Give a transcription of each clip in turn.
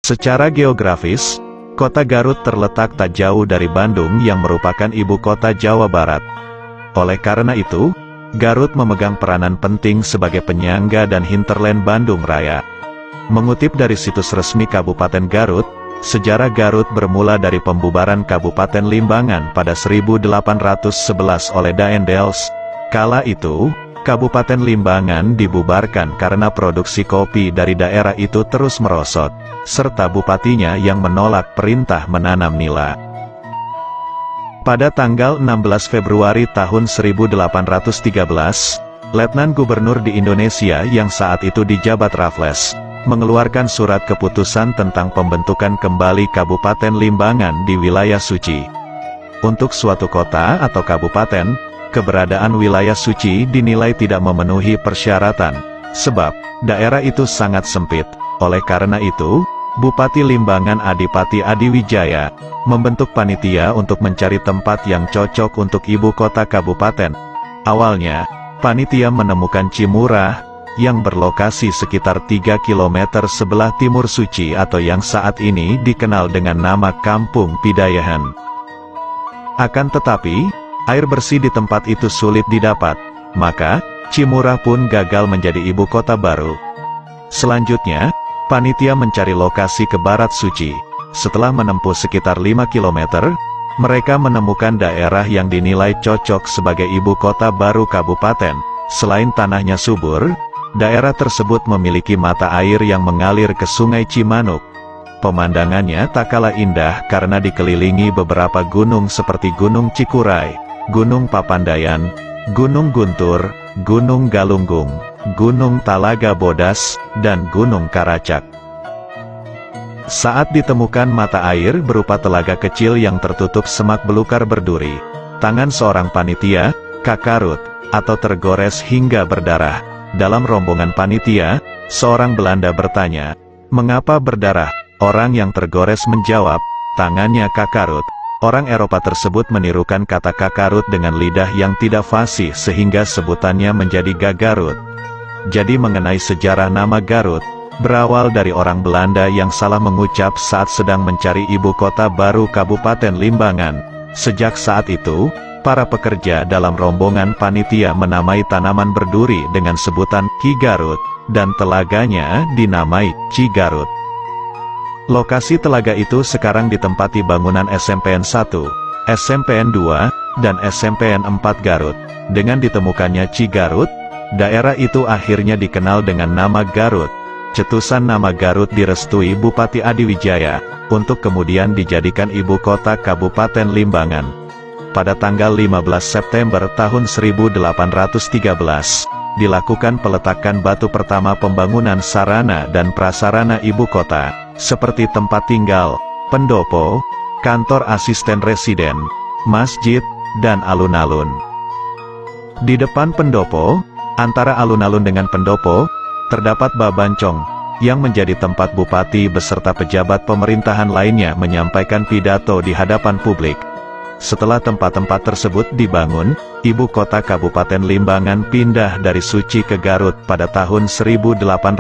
Secara geografis, kota Garut terletak tak jauh dari Bandung yang merupakan ibu kota Jawa Barat. Oleh karena itu, Garut memegang peranan penting sebagai penyangga dan hinterland Bandung Raya. Mengutip dari situs resmi Kabupaten Garut, sejarah Garut bermula dari pembubaran Kabupaten Limbangan pada 1811 oleh Daendels. Kala itu, Kabupaten Limbangan dibubarkan karena produksi kopi dari daerah itu terus merosot, serta bupatinya yang menolak perintah menanam nila. Pada tanggal 16 Februari tahun 1813, Letnan Gubernur di Indonesia yang saat itu dijabat Raffles, mengeluarkan surat keputusan tentang pembentukan kembali Kabupaten Limbangan di wilayah suci. Untuk suatu kota atau kabupaten, keberadaan wilayah suci dinilai tidak memenuhi persyaratan, sebab daerah itu sangat sempit. Oleh karena itu, Bupati Limbangan Adipati Adiwijaya membentuk panitia untuk mencari tempat yang cocok untuk ibu kota kabupaten. Awalnya, panitia menemukan Cimurah, yang berlokasi sekitar 3 km sebelah timur Suci atau yang saat ini dikenal dengan nama Kampung Pidayahan. Akan tetapi, air bersih di tempat itu sulit didapat, maka Cimurah pun gagal menjadi ibu kota baru. Selanjutnya, panitia mencari lokasi ke barat Suci. Setelah menempuh sekitar 5 km, mereka menemukan daerah yang dinilai cocok sebagai ibu kota baru kabupaten. Selain tanahnya subur, daerah tersebut memiliki mata air yang mengalir ke Sungai Cimanuk. Pemandangannya tak kalah indah karena dikelilingi beberapa gunung seperti Gunung Cikuray, Gunung Papandayan, Gunung Guntur, Gunung Galunggung, Gunung Talaga Bodas, dan Gunung Karacak. Saat ditemukan mata air berupa telaga kecil yang tertutup semak belukar berduri, tangan seorang panitia, kakarut, atau tergores hingga berdarah. Dalam rombongan panitia, seorang Belanda bertanya, "Mengapa berdarah?" Orang yang tergores menjawab, "Tangannya kakarut." Orang Eropa tersebut menirukan kata kakarut dengan lidah yang tidak fasih sehingga sebutannya menjadi Gagarut. Jadi mengenai sejarah nama Garut, berawal dari orang Belanda yang salah mengucap saat sedang mencari ibu kota baru Kabupaten Limbangan. Sejak saat itu, para pekerja dalam rombongan panitia menamai tanaman berduri dengan sebutan Ki Garut, dan telaganya dinamai Cigarut. Lokasi telaga itu sekarang ditempati bangunan SMPN 1, SMPN 2, dan SMPN 4 Garut. Dengan ditemukannya Cigarut, daerah itu akhirnya dikenal dengan nama Garut. Cetusan nama Garut direstui Bupati Adiwijaya, untuk kemudian dijadikan ibu kota Kabupaten Limbangan. Pada tanggal 15 September tahun 1813, dilakukan peletakan batu pertama pembangunan sarana dan prasarana ibu kota, seperti tempat tinggal, pendopo, kantor asisten residen, masjid, dan alun-alun. Di depan pendopo, antara alun-alun dengan pendopo, terdapat Babancong, yang menjadi tempat bupati beserta pejabat pemerintahan lainnya menyampaikan pidato di hadapan publik. Setelah tempat-tempat tersebut dibangun, ibu kota Kabupaten Limbangan pindah dari Suci ke Garut pada tahun 1821,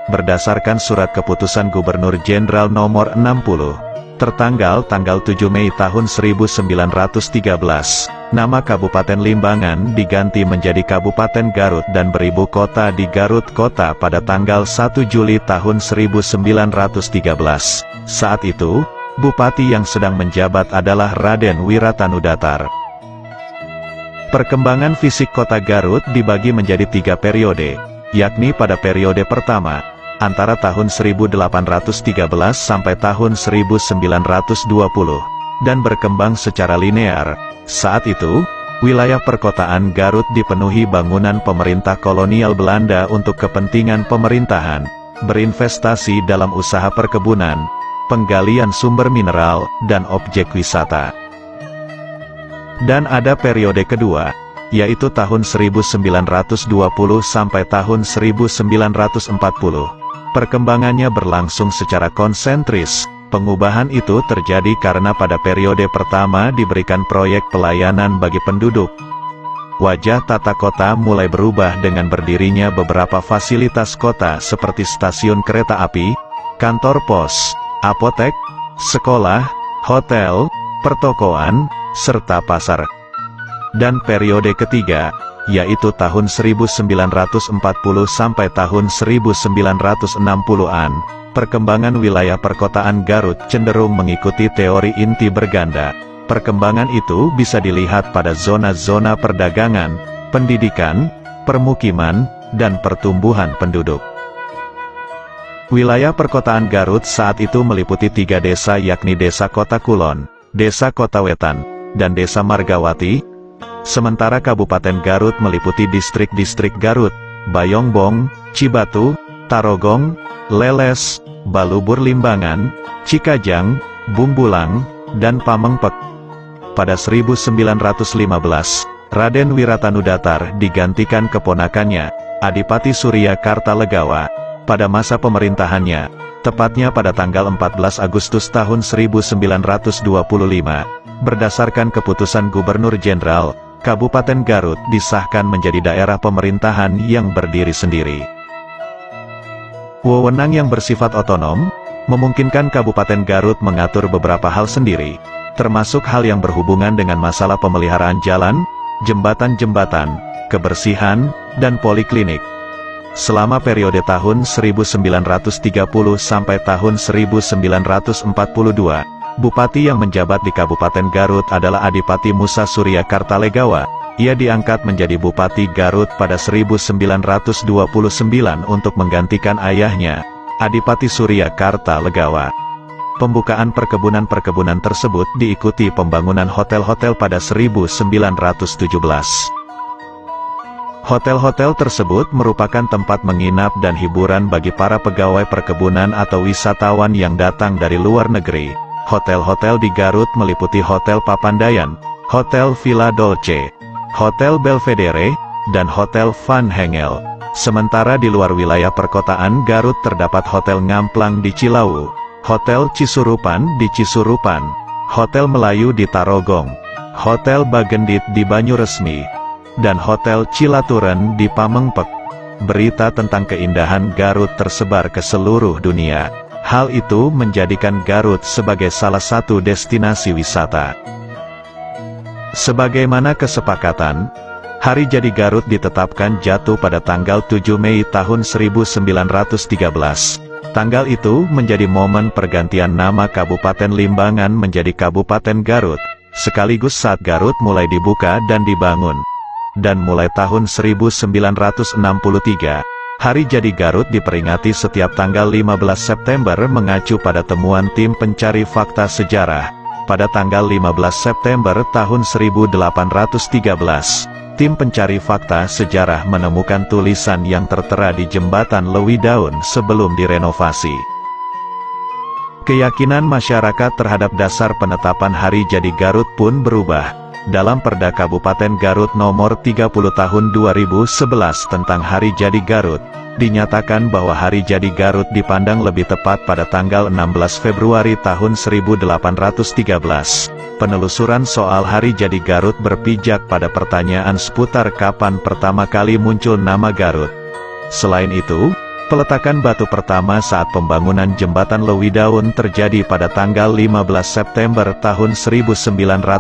berdasarkan surat keputusan Gubernur Jenderal nomor 60, tertanggal tanggal 7 Mei tahun 1913. Nama Kabupaten Limbangan diganti menjadi Kabupaten Garut dan beribu kota di Garut Kota pada tanggal 1 Juli tahun 1913. Saat itu, bupati yang sedang menjabat adalah Raden Wiratanudatar. Perkembangan fisik kota Garut dibagi menjadi 3 periode, yakni pada periode pertama, antara tahun 1813 sampai tahun 1920, dan berkembang secara linear. Saat itu, wilayah perkotaan Garut dipenuhi bangunan pemerintah kolonial Belanda untuk kepentingan pemerintahan, berinvestasi dalam usaha perkebunan, penggalian sumber mineral, dan objek wisata. Dan ada periode kedua, yaitu tahun 1920 sampai tahun 1940. Perkembangannya berlangsung secara konsentris. Pengubahan itu terjadi karena pada periode pertama diberikan proyek pelayanan bagi penduduk. Wajah tata kota mulai berubah dengan berdirinya beberapa fasilitas kota seperti stasiun kereta api, kantor pos, apotek, sekolah, hotel, pertokoan, serta pasar. Dan periode ketiga, yaitu tahun 1940 sampai tahun 1960-an, perkembangan wilayah perkotaan Garut cenderung mengikuti teori inti berganda. Perkembangan itu bisa dilihat pada zona-zona perdagangan, pendidikan, permukiman, dan pertumbuhan penduduk. Wilayah perkotaan Garut saat itu meliputi 3 desa, yakni Desa Kota Kulon, Desa Kota Wetan, dan Desa Margawati. Sementara Kabupaten Garut meliputi distrik-distrik Garut, Bayongbong, Cibatu, Tarogong, Leles, Balubur Limbangan, Cikajang, Bumbulang, dan Pamengpek. Pada 1915, Raden Wiratanudatar digantikan keponakannya, Adipati Surya Kartalegawa. Pada masa pemerintahannya, tepatnya pada tanggal 14 Agustus tahun 1925, berdasarkan keputusan Gubernur Jenderal, Kabupaten Garut disahkan menjadi daerah pemerintahan yang berdiri sendiri. Wewenang yang bersifat otonom, memungkinkan Kabupaten Garut mengatur beberapa hal sendiri, termasuk hal yang berhubungan dengan masalah pemeliharaan jalan, jembatan-jembatan, kebersihan, dan poliklinik. Selama periode tahun 1930 sampai tahun 1942, Bupati yang menjabat di Kabupaten Garut adalah Adipati Musa Surya Kartalegawa. Ia diangkat menjadi Bupati Garut pada 1929 untuk menggantikan ayahnya, Adipati Surya Kartalegawa. Pembukaan perkebunan-perkebunan tersebut diikuti pembangunan hotel-hotel pada 1917. Hotel-hotel tersebut merupakan tempat menginap dan hiburan bagi para pegawai perkebunan atau wisatawan yang datang dari luar negeri. Hotel-hotel di Garut meliputi Hotel Papandayan, Hotel Villa Dolce, Hotel Belvedere, dan Hotel Van Hengel. Sementara di luar wilayah perkotaan Garut terdapat Hotel Ngamplang di Cilawu, Hotel Cisurupan di Cisurupan, Hotel Melayu di Tarogong, Hotel Bagendit di Banyuresmi, dan Hotel Cilaturen di Pamengpek. Berita tentang keindahan Garut tersebar ke seluruh dunia. Hal itu menjadikan Garut sebagai salah satu destinasi wisata. Sebagaimana kesepakatan, Hari Jadi Garut ditetapkan jatuh pada tanggal 7 Mei tahun 1913. Tanggal itu menjadi momen pergantian nama Kabupaten Limbangan menjadi Kabupaten Garut, sekaligus saat Garut mulai dibuka dan dibangun. Dan mulai tahun 1963, Hari Jadi Garut diperingati setiap tanggal 15 September mengacu pada temuan tim pencari fakta sejarah. Pada tanggal 15 September tahun 1813, tim pencari fakta sejarah menemukan tulisan yang tertera di jembatan Lewi Daun sebelum direnovasi. Keyakinan masyarakat terhadap dasar penetapan Hari Jadi Garut pun berubah. Dalam Perda Kabupaten Garut nomor 30 tahun 2011 tentang Hari Jadi Garut, dinyatakan bahwa Hari Jadi Garut dipandang lebih tepat pada tanggal 16 Februari tahun 1813. Penelusuran soal Hari Jadi Garut berpijak pada pertanyaan seputar kapan pertama kali muncul nama Garut. Selain itu, peletakan batu pertama saat pembangunan jembatan Lewi Daun terjadi pada tanggal 15 September tahun 1918.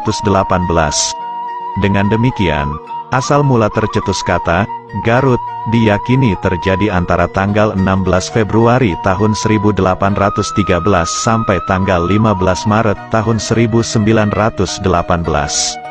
Dengan demikian, asal mula tercetus kata Garut diyakini terjadi antara tanggal 16 Februari tahun 1813 sampai tanggal 15 Maret tahun 1918.